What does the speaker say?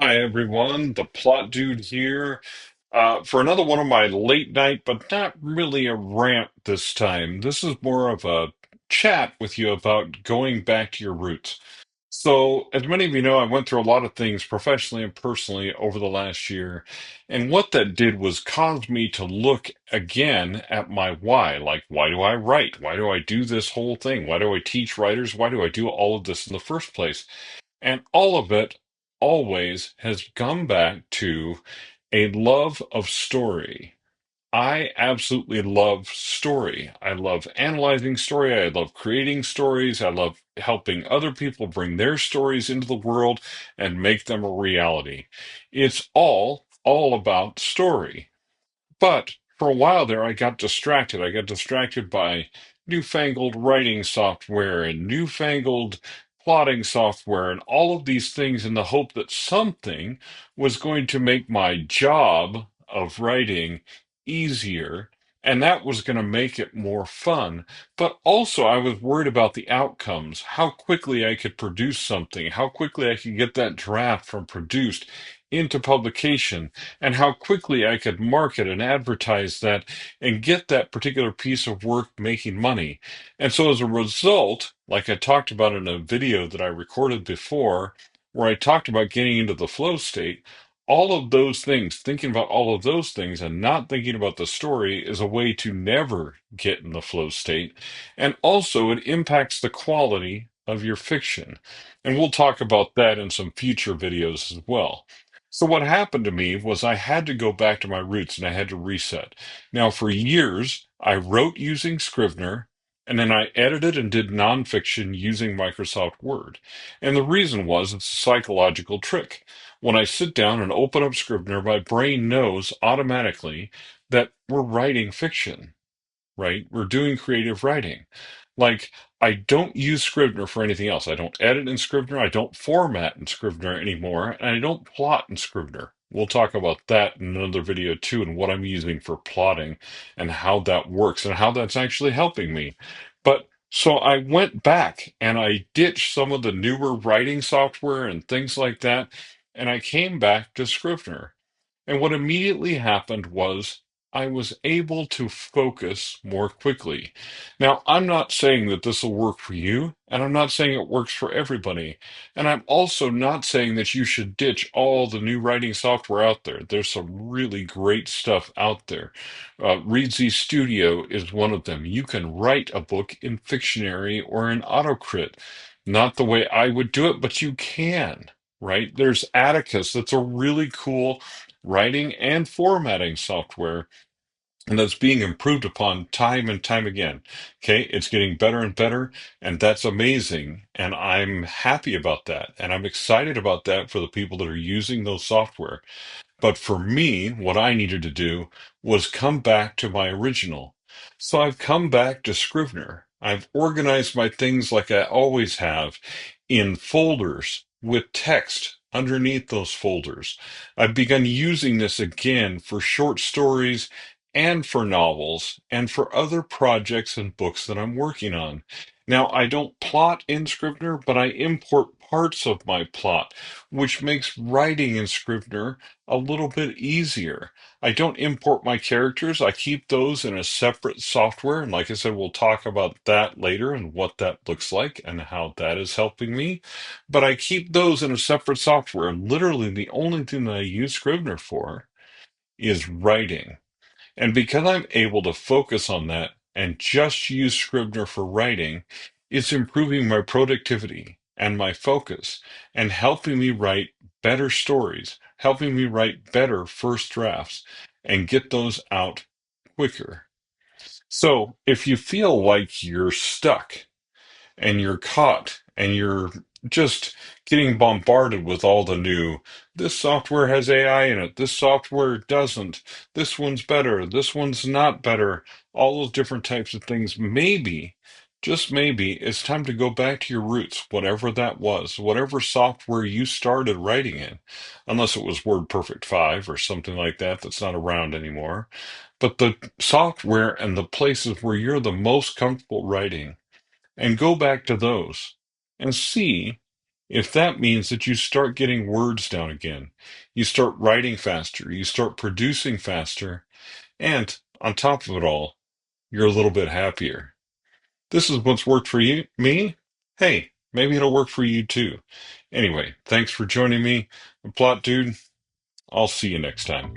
Hi everyone, the plot dude here for another one of my late night, but not really a rant this time. This is more of a chat with you about going back to your roots. So, as many of you know, I went through a lot of things professionally and personally over the last year, and what that did was cause me to look again at my why. Like, why do I write? Why do I do this whole thing? Why do I teach writers? Why do I do all of this in the first place? And all of it always has come back to a love of story. I absolutely love story. I love analyzing story. I love creating stories. I love helping other people bring their stories into the world and make them a reality. It's all about story. But for a while there, I got distracted. I got distracted by newfangled writing software and newfangled plotting software and all of these things in the hope that something was going to make my job of writing easier. And that was going to make it more fun. But also, I was worried about the outcomes, how quickly I could produce something, how quickly I could get that draft from produced into publication and how quickly I could market and advertise that and get that particular piece of work making money. And so as a result, like I talked about in a video that I recorded before, where I talked about getting into the flow state, all of those things, thinking about all of those things and not thinking about the story is a way to never get in the flow state. And also, it impacts the quality of your fiction. And we'll talk about that in some future videos as well. So what happened to me was I had to go back to my roots and I had to reset. Now, for years, I wrote using Scrivener, and then I edited and did nonfiction using Microsoft Word. And the reason was it's a psychological trick. When I sit down and open up Scrivener, my brain knows automatically that we're writing fiction, right? We're doing creative writing. Like, I don't use Scrivener for anything else. I don't edit in Scrivener. I don't format in Scrivener anymore. And I don't plot in Scrivener. We'll talk about that in another video too, and what I'm using for plotting and how that works and how that's actually helping me. But so I went back and I ditched some of the newer writing software and things like that, and I came back to Scrivener. And what immediately happened was I was able to focus more quickly. Now, I'm not saying that this will work for you, and I'm not saying it works for everybody. And I'm also not saying that you should ditch all the new writing software out there. There's some really great stuff out there. Readsy Studio is one of them. You can write a book in Fictionary or in AutoCrit. Not the way I would do it, but you can, right? There's Atticus. That's a really cool writing and formatting software, and that's being improved upon time and time again. Okay, it's getting better and better, and that's amazing. And I'm happy about that. And I'm excited about that for the people that are using those software. But for me, what I needed to do was come back to my original. So I've come back to Scrivener. I've organized my things like I always have in folders with text underneath those folders. I've begun using this again for short stories and for novels and for other projects and books that I'm working on. Now, I don't plot in Scrivener, but I import parts of my plot, which makes writing in Scrivener a little bit easier. I don't import my characters. I keep those in a separate software. And like I said, we'll talk about that later and what that looks like and how that is helping me. But I keep those in a separate software. Literally, the only thing that I use Scrivener for is writing. And because I'm able to focus on that and just use Scrivener for writing, it's improving my productivity and my focus and helping me write better stories, helping me write better first drafts and get those out quicker. So if you feel like you're stuck, and you're caught and you're just getting bombarded with all the new, this software has AI in it, this software doesn't, this one's better, this one's not better, all those different types of things. Maybe, just maybe, it's time to go back to your roots, whatever that was, whatever software you started writing in, unless it was WordPerfect 5 or something like that that's not around anymore. But the software and the places where you're the most comfortable writing and go back to those and see. If that means that you start getting words down again, you start writing faster, you start producing faster, and on top of it all, you're a little bit happier. This is what's worked for me. Hey, maybe it'll work for you too. Anyway, thanks for joining me. Plot Dude, I'll see you next time.